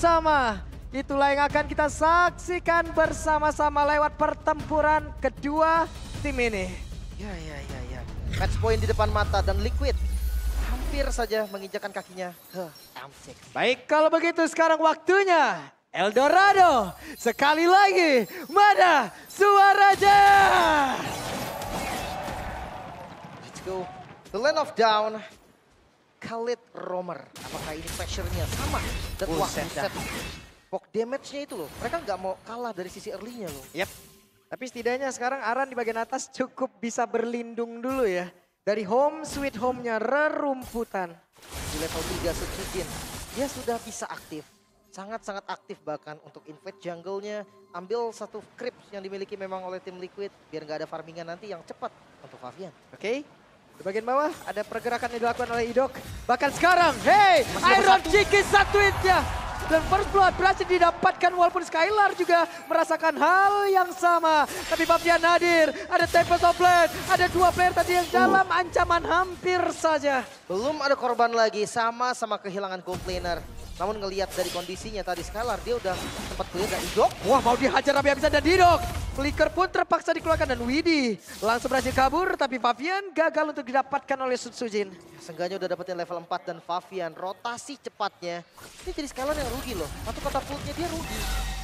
sama. Itulah yang akan kita saksikan bersama-sama lewat pertempuran kedua tim ini. Ya. Match point di depan mata dan Liquid hampir saja menginjakan kakinya ke M6. Baik, kalau begitu sekarang waktunya Eldorado. Sekali lagi, mana suaranya? Let's go. The Land of Down. Khalid Romer. Apakah ini pressure-nya sama? Dan wah, Buset set. Poke damage-nya itu loh. Mereka nggak mau kalah dari sisi early-nya loh. Yap. Tapi setidaknya sekarang Aran di bagian atas cukup bisa berlindung dulu ya. Dari home sweet home-nya rerumputan. Di level 3 Sutsujin, dia sudah bisa aktif. Sangat-sangat aktif bahkan untuk invade jungle-nya. Ambil satu creep yang dimiliki memang oleh tim Liquid. Biar nggak ada farmingan nanti yang cepat untuk Favian. Oke. Di bagian bawah ada pergerakan yang dilakukan oleh Idok. Bahkan sekarang, hey, Masih Iron satu. Cheeky satu hit-nya. Dan first blood berhasil didapatkan walaupun Skylar juga merasakan hal yang sama. Tapi Favian hadir, ada Tempest of Blade, ada dua player tadi yang dalam ancaman hampir saja. Belum ada korban lagi, sama-sama kehilangan gold laner. Namun ngelihat dari kondisinya tadi Skylar, dia udah sempat clear dan Idok. Wah, mau dihajar habis-habisan dan Didok. Flicker pun terpaksa dikeluarkan dan Widi langsung berhasil kabur. Tapi Favian gagal untuk didapatkan oleh Sutsujin. Seenggaknya udah dapetin level 4 dan Favian rotasi cepatnya. Ini jadi Skylar yang rugi loh. Satu katapultnya dia rugi.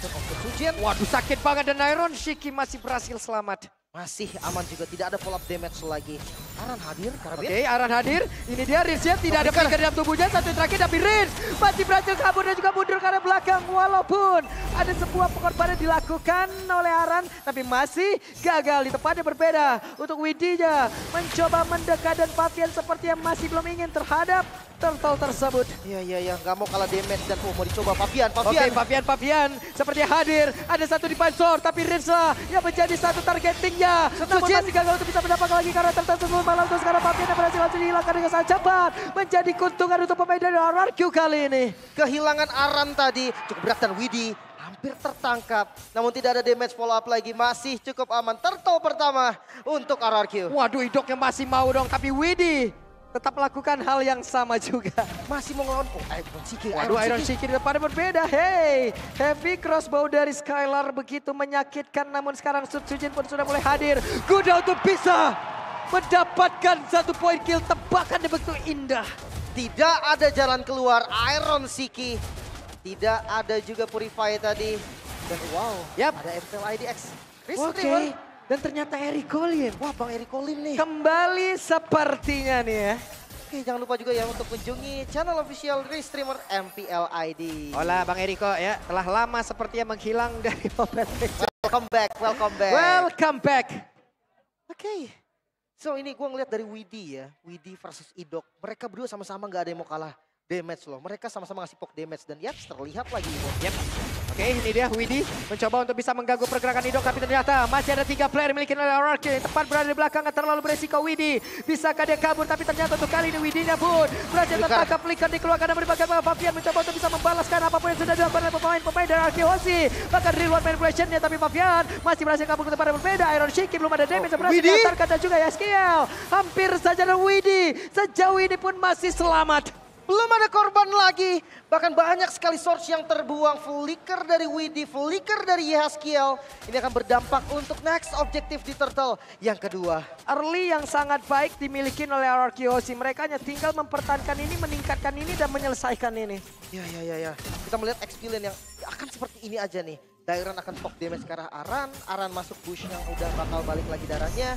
Dan Sutsujin Waduh, sakit banget dan Iron Shiki masih berhasil selamat. masih aman juga, tidak ada follow up damage lagi. Aran hadir, Karabin. Oke, Aran hadir. Ini dia Rinsnya tidak ada Flicker. flicker dalam tubuhnya. Satu terakhir tapi Rins masih berhasil kabur dan juga mundur ke arah belakang. Walaupun ada sebuah pengorbanan dilakukan oleh Aran, tapi masih gagal di tempat yang berbeda. Untuk Widinya mencoba mendekat dan Favian sepertinya masih belum ingin terhadap turtle tersebut. Iya, nggak mau kalah damage dan mau dicoba Favian. Oke, Favian sepertinya hadir. Ada satu di Pansor, tapi Rins lah yang menjadi satu targetingnya. Namun masih gagal untuk bisa mendapatkan lagi karena turtle tersebut malam terus sekarang Favian yang berhasil langsung dihilangkan dengan sangat cepat. Menjadi keuntungan untuk pemain dari RRQ kali ini. Kehilangan Aran tadi cukup berat dan Widi hampir tertangkap. Namun tidak ada damage follow up lagi, masih cukup aman. Turtle pertama untuk RRQ. Waduh, Idok yang masih mau dong, tapi Widi tetap melakukan hal yang sama juga. Masih mau ngelawan, Iron Shiki. Waduh, Iron Shiki di depannya berbeda. Hey, heavy crossbow dari Skylar begitu menyakitkan. Namun sekarang Sutsujin pun sudah mulai hadir. Kuda untuk bisa mendapatkan satu poin kill. Tebakan yang begitu indah. Tidak ada jalan keluar, Iron Shiki. Tidak ada juga Purify tadi. Dan wow, Yap. ada MTL IDX. Oke, dan ternyata Eric Colin. Wah, Bang Eric Colin nih. Kembali sepertinya nih ya. Oke, jangan lupa juga ya untuk kunjungi channel official Restreamer MPL ID. Hola Bang Eriko ya, telah lama sepertinya menghilang dari Mobile Legends. Welcome back. Welcome back. Oke. So ini gue ngeliat dari Widi ya. Widi versus Idok. Mereka berdua sama-sama gak ada yang mau kalah damage loh. Mereka sama-sama ngasih poke damage. Dan ya terlihat lagi. Yep. Oke, ini dia Widi mencoba untuk bisa mengganggu pergerakan Idok. Tapi ternyata masih ada 3 player miliki oleh RRQ. Yang tepat berada di belakang, terlalu beresiko Widi. Bisakah dia kabur? Tapi ternyata untuk kali ini Widinya pun berhasil tertangkap. Flicker dikeluarkan dan berbagai Favian mencoba untuk bisa membalaskan apapun yang sudah dilakukan oleh pemain dari RRQ Hoshi. Bahkan reward manipulationnya, tapi Favian masih berhasil kabur ke tempat yang berbeda. Iron Shiki belum ada damage yang berhasil diantarkan dan juga Yaskiel. Hampir saja ada Widi. Sejauh ini pun masih selamat. Belum ada korban lagi. Bahkan banyak sekali source yang terbuang. Flicker dari Widi, flicker dari Yaskiel. Ini akan berdampak untuk next objektif di Turtle yang kedua. Early yang sangat baik dimiliki oleh RRQ Hoshi. Mereka hanya tinggal mempertahankan ini, meningkatkan ini, dan menyelesaikan ini. Ya. Kita melihat experience yang akan seperti ini aja nih. Dairon akan poke damage ke arah Aran. Aran masuk bush yang udah bakal balik lagi darahnya.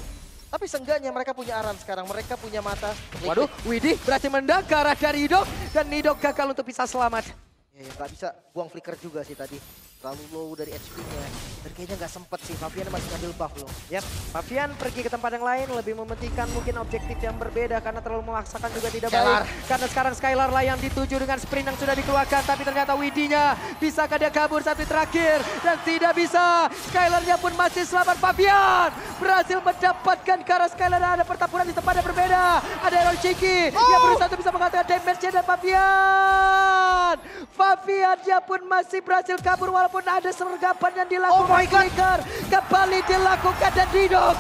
Tapi seenggaknya mereka punya Aran sekarang. Mereka punya mata. Waduh, Widi berhasil menendang ke arah dari Idok. Dan Idok gagal untuk bisa selamat. Ya, gak bisa buang flicker juga sih tadi. Terlalu low dari HP-nya. Dan kayaknya gak sempet sih. Favian masih ngambil buff loh. Yap, Favian pergi ke tempat yang lain. Lebih mementingkan mungkin objektif yang berbeda. Karena terlalu memaksakan juga tidak Skylar. baik. Karena sekarang Skylar lah yang dituju dengan sprint yang sudah dikeluarkan. Tapi ternyata Widinya bisakah dia kabur satu terakhir. Dan tidak bisa. Skylarnya pun masih selamat. Favian berhasil mendapatkan ke arah Skylar. Ada pertempuran di tempat yang berbeda. Ada Iron Shiki yang berusaha untuk bisa mengatakan damage-nya. Dan Faviannya pun masih berhasil kabur walaupun ada sergapan yang dilakukan. Oh my God. Flicker kembali dilakukan dan Didok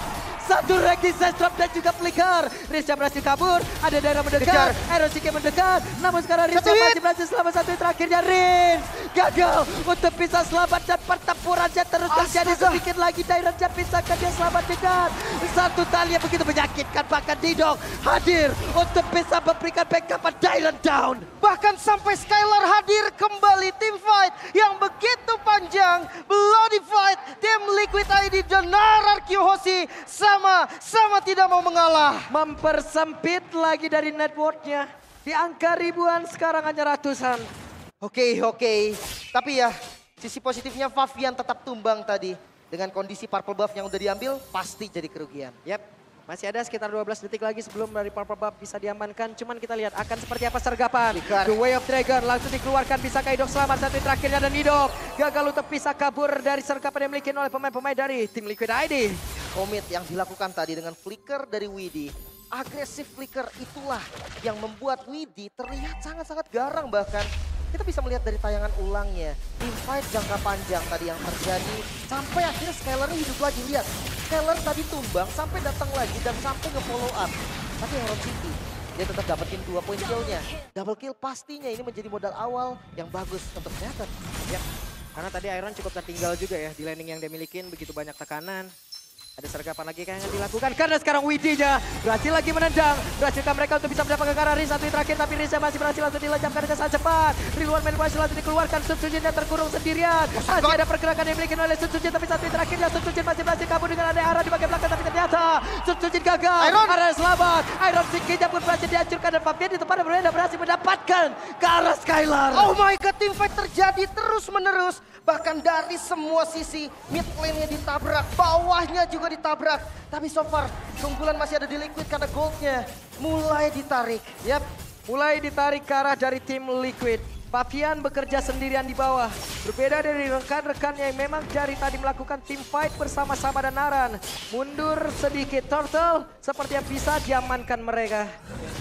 Satu resistance drop dan juga flicker. Rizya berhasil kabur. Ada daerah mendekat. Iron Shiki mendekat. Namun sekarang Rizya masih berhasil selamat satu hit terakhirnya. Rins gagal untuk bisa selamat dan pertempurannya terus terjadi sedikit lagi. Dairannya pisahkan dia selamat dengan satu tali yang begitu menyakitkan. Bahkan Didok hadir untuk bisa memberikan backup Dairan down. Bahkan sampai Skylar hadir kembali. Tim fight yang begitu panjang. Bloody fight. Tim Liquid ID dan Narar Kyohoshi sama tidak mau mengalah. Mempersempit lagi dari networknya. Di angka ribuan sekarang hanya ratusan. Oke. Tapi ya sisi positifnya Favian tetap tumbang tadi. Dengan kondisi purple buff yang udah diambil pasti jadi kerugian. Yap. Masih ada sekitar 12 detik lagi sebelum dari purple buff bisa diamankan. Cuman kita lihat akan seperti apa sergapan. The Way of Dragon langsung dikeluarkan. Bisakah Idok selamat satu hit terakhirnya dan Idok gagal untuk bisa kabur dari sergapan yang dimiliki oleh pemain-pemain dari tim Liquid ID. Commit yang dilakukan tadi dengan flicker dari Widhi. Agresif flicker itulah yang membuat Widhi terlihat sangat-sangat garang bahkan. Kita bisa melihat dari tayangan ulangnya. Team fight jangka panjang tadi yang terjadi. Sampai akhirnya Skylar hidup lagi. Lihat, Skylar tadi tumbang sampai datang lagi dan sampai nge-follow up. Tapi Iron City, dia tetap dapetin 2 poin kill-nya. Double kill pastinya ini menjadi modal awal yang bagus untuk Nether. Ya, karena tadi Iron cukup tertinggal juga ya di landing yang dia milikin. Begitu banyak tekanan. Ada sergapan lagi yang dilakukan karena sekarang Widhi-nya berhasil lagi menendang. Berhasilkan mereka untuk bisa mendapatkan ke arah Riz satu hit terakhir tapi Riznya masih berhasil langsung dilejamkan dengan sangat cepat. Rilwan main berhasil langsung dikeluarkan. Sutsujinnya terkurung sendirian. Masih ada pergerakan yang dimiliki oleh Sutsujin tapi satu hit terakhirnya Sutsujin masih berhasil kabur dengan ada arah di bagian belakang tapi ternyata Sutsujin gagal. Arah selamat. Iron Shiki-nya pun berhasil dihancurkan dan Favian di tempat yang berbeda berhasil mendapatkan ke arah Skylar. Oh my god, team fight terjadi terus menerus. Bahkan dari semua sisi, mid lane-nya ditabrak, bawahnya juga ditabrak. Tapi so far, keunggulan masih ada di Liquid karena goldnya mulai ditarik. Yap, mulai ditarik ke arah dari tim Liquid. Favian bekerja sendirian di bawah. Berbeda dari rekan-rekannya yang memang dari tadi melakukan team fight bersama-sama dan Naran. Mundur sedikit Turtle, seperti yang bisa diamankan mereka.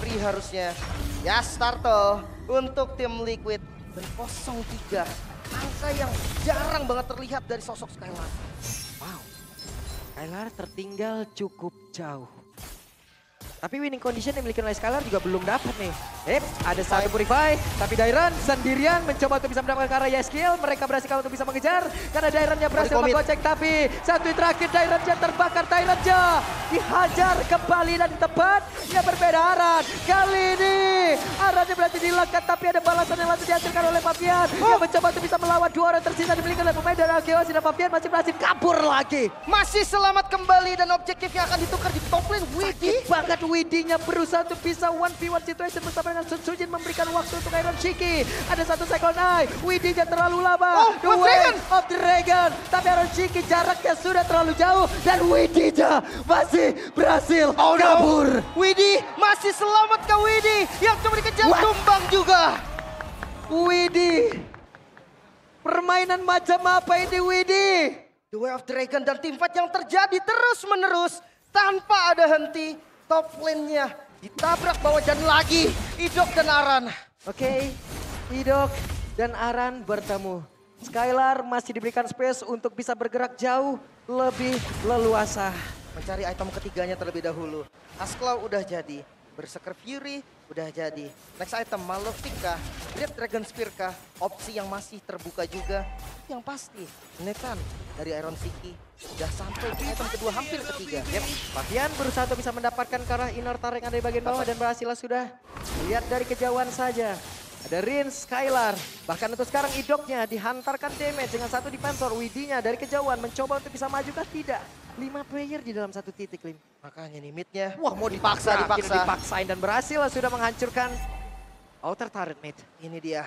Free harusnya. Ya, Turtle untuk tim Liquid. Dan 0-3. Angka yang jarang banget terlihat dari sosok Skylar. Wow, Skylar tertinggal cukup jauh. Tapi winning condition yang dimiliki oleh Skylar juga belum dapat nih. Ada satu Purify, tapi Dairan sendirian mencoba untuk bisa mendapatkan ke arah Yeskiel. Mereka berhasil untuk bisa mengejar, karena Dairannya berhasil menggocek. Tapi satu terakhir Dairannya terbakar, Dairannya dihajar kembali dan di tempat yang berbeda Aran. Kali ini Arannya berhasil dilakukan, tapi ada balasan yang langsung dihasilkan oleh Favian. Yang mencoba untuk bisa melawan dua orang tersisa dimiliki oleh pemain dari Kyohoshi dan Favian masih berhasil kabur lagi. Masih selamat kembali dan objektif yang akan ditukar di top lane Widhi. Banget Widhi-nya berusaha untuk bisa 1v1 situation bersama dengan Sutsujin memberikan waktu untuk Iron Shiki. Ada satu cycle knife, Widhi-nya terlalu lama. The Way of Dragon. Tapi Iron Shiki jaraknya sudah terlalu jauh dan Widhi-nya masih berhasil kabur. Widhi masih selamat ke Widhi yang cuma dikejar tumbang juga. Widhi, permainan macam apa ini Widhi? The Way of Dragon dan team fight yang terjadi terus menerus tanpa ada henti. Top lane-nya ditabrak bawah dan lagi Idok dan Aran. Oke, Idok dan Aran bertemu. Skylar masih diberikan space untuk bisa bergerak jauh lebih leluasa. Mencari item ketiganya terlebih dahulu. Asklaw udah jadi. Berserker Fury udah jadi. Next item Malefic kah? Great Dragon Spear kah? Opsi yang masih terbuka juga. Yang pasti Nathan dari Iron Shiki udah sampai ke item kedua hampir ketiga. Yep. Favian berusaha untuk bisa mendapatkan ke arah inner turret yang ada di bagian bawah dan berhasil sudah. Lihat dari kejauhan saja. Ada Rins, Skylar. Bahkan untuk sekarang Idoknya dihantarkan damage dengan satu defensor. Widhi-nya dari kejauhan mencoba untuk bisa maju kah? Tidak. 5 player di dalam satu titik, Lim. Makanya nih midnya. Wah, mau dipaksain dan berhasil sudah menghancurkan outer turret mate. Ini dia.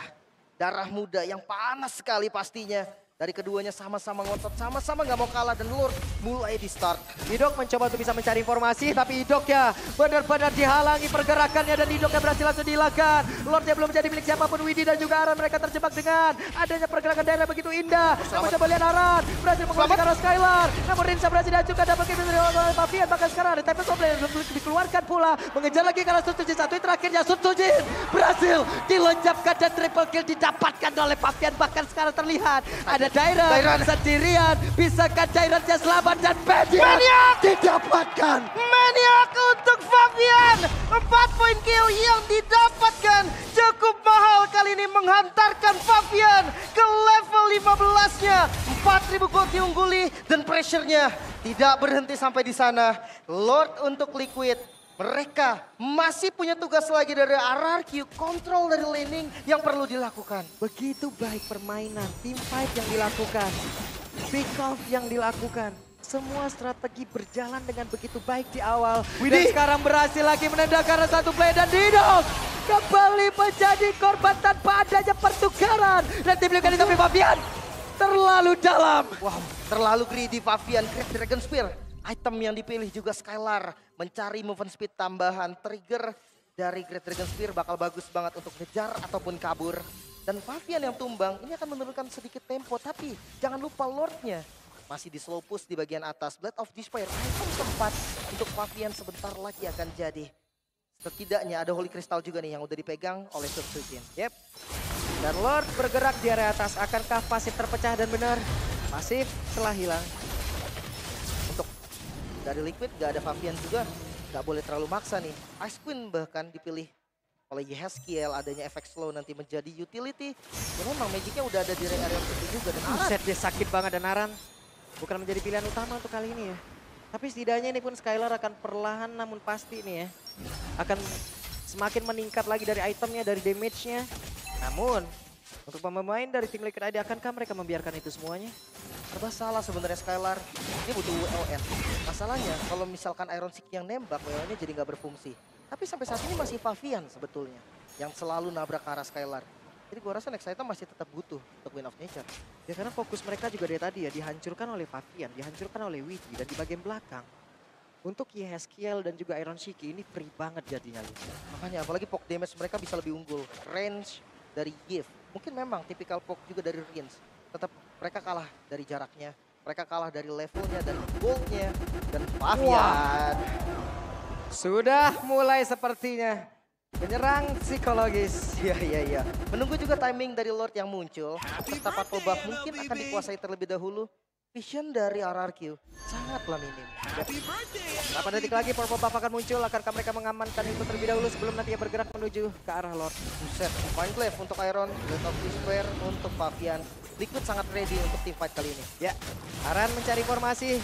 Darah muda yang panas sekali pastinya. Dari keduanya sama-sama ngotot, sama-sama nggak mau kalah dan Lord mulai di start. Idok mencoba untuk bisa mencari informasi, tapi Idoknya benar-benar dihalangi pergerakannya dan Idoknya berhasil langsung dihilangkan. Lordnya belum menjadi milik siapapun. Widhi dan juga Aran mereka terjebak dengan adanya pergerakan daerah begitu indah. Namun coba lihat Aran berhasil mengeluarkan ke arah Skylar. Namun Rinsa berhasil dihancurkan double kill dari Favian. Bahkan sekarang ada Tempest of Blade dikeluarkan pula. Mengejar lagi ke arah Sutsujin. Satu terakhirnya Sutsujin berhasil dilenyapkan dan triple kill didapatkan oleh Favian. Bahkan sekarang terlihat ada ada Dairan sendirian. Bisakah Dairannya selamat dan Maniac didapatkan. Maniac untuk Fabian. 4 poin kill yang didapatkan. Cukup mahal kali ini menghantarkan Fabian ke level 15-nya. 4000 gold diungguli dan pressure-nya tidak berhenti sampai di sana. Lord untuk Liquid. Mereka masih punya tugas lagi dari RRQ, kontrol dari laning yang perlu dilakukan. Begitu baik permainan, team fight yang dilakukan, pick off yang dilakukan. Semua strategi berjalan dengan begitu baik di awal. Dan sekarang berhasil lagi menendang karena satu play dan Didok kembali menjadi korban tanpa adanya pertukaran. Dan tim Liquid tapi Fabian terlalu dalam. Wow, terlalu greedy Fabian. Great Dragon Spear. Item yang dipilih juga Skylar. Mencari movement speed tambahan. Trigger dari Great Dragon Spear bakal bagus banget untuk ngejar ataupun kabur. Dan Fabian yang tumbang ini akan menurunkan sedikit tempo. Tapi jangan lupa Lordnya masih di slow push di bagian atas. Blade of Despair. Item keempat untuk Fabian sebentar lagi akan jadi. Setidaknya ada Holy Crystal juga nih yang udah dipegang oleh Sursukin. Yep. Dan Lord bergerak di area atas. Akankah pasif terpecah dan benar? Pasif telah hilang. Dari Liquid gak ada Fabian juga, gak boleh terlalu maksa nih. Ice Queen bahkan dipilih oleh Yehaskiel, adanya efek slow nanti menjadi utility. Ya memang magicnya udah ada di area itu juga. Dan Aran. Set dia sakit banget dan Aran bukan menjadi pilihan utama untuk kali ini ya. Tapi setidaknya ini pun Skylar akan perlahan namun pasti nih ya. Akan semakin meningkat lagi dari itemnya, dari damage-nya. Namun untuk pemain dari tim Liquid ID, akankah mereka membiarkan itu semuanya? Serba salah sebenarnya Skylar. Ini butuh WLN. Masalahnya kalau misalkan Iron Sick yang nembak, WLN-nya jadi nggak berfungsi. Tapi sampai saat ini masih Fabian sebetulnya yang selalu nabrak ke arah Skylar. Jadi gua rasa next item masih tetap butuh untuk Win of Nature. Ya karena fokus mereka juga dari tadi ya, dihancurkan oleh Fabian, dihancurkan oleh Widi, dan di bagian belakang untuk Yehaskiel dan juga Iron Shiki ini free banget jadinya. Makanya apalagi poke damage mereka bisa lebih unggul. Range dari Gift. Mungkin memang tipikal poke juga dari Rins. Tetap mereka kalah dari jaraknya. Mereka kalah dari levelnya, dari goldnya. Dan Fabian. Sudah mulai sepertinya menyerang psikologis. Iya. Menunggu juga timing dari Lord yang muncul. Serta Purple Buff mungkin akan dikuasai terlebih dahulu. Vision dari RRQ sangatlah minim. 8 detik lagi Purple Buff akan muncul. Akankah mereka mengamankan itu terlebih dahulu sebelum nanti bergerak menuju ke arah Lord? Buset, Fine Glaive untuk Iron, Blade of Despair untuk Fabian. Liquid sangat ready untuk team fight kali ini. Ya, Aran mencari formasi.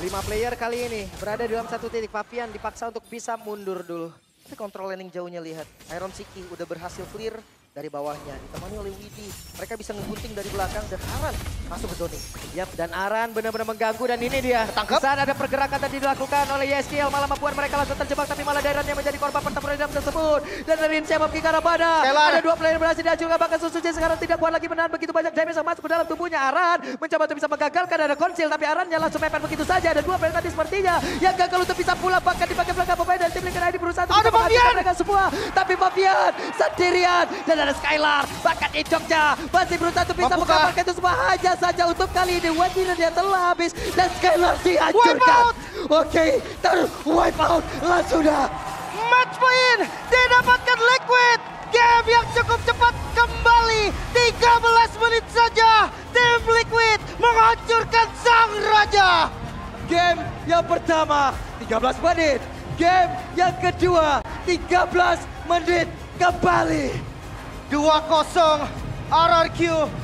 5 player kali ini berada di dalam satu titik. Fabian dipaksa untuk bisa mundur dulu. Tapi kontrol laning jauhnya lihat. Iron Siki udah berhasil clear dari bawahnya. Ditemani oleh Widi. Mereka bisa ngegunting dari belakang dan Aran masuk ke zoning. Yap, dan Aran benar-benar mengganggu dan ini dia. Ketangkep. Saat ada pergerakan tadi dilakukan oleh Yeskiel malah membuat mereka langsung terjebak. Tapi malah Dairan yang menjadi korban pertempuran tersebut. Dan Rin siap ke arah pada. Ada 2 player berhasil dihancurkan. Bahkan Susuji sekarang tidak kuat lagi menahan begitu banyak damage yang masuk ke dalam tubuhnya. Aran mencoba untuk bisa menggagalkan ada konsil. Tapi Arannya langsung mepet begitu saja. Dan 2 player tadi sepertinya yang gagal untuk bisa pulang. Bahkan di bagian belakang pemain dari tim Liquid ID berusaha untuk menghancurkan mereka semua. Tapi Fabian sendirian. Dan ada Skylar. Bahkan Icoknya masih berusaha untuk bisa mengamankan itu semua. Hanya saja untuk kali ini Wadirannya telah habis. Dan Skylar dihancurkan. Oke, wipe out lah sudah. Match point didapatkan Liquid. Game yang cukup cepat kembali. 13 menit saja. Tim Liquid menghancurkan sang raja. Game yang pertama 13 menit. Game yang kedua 13 menit kembali. 2-0 RRQ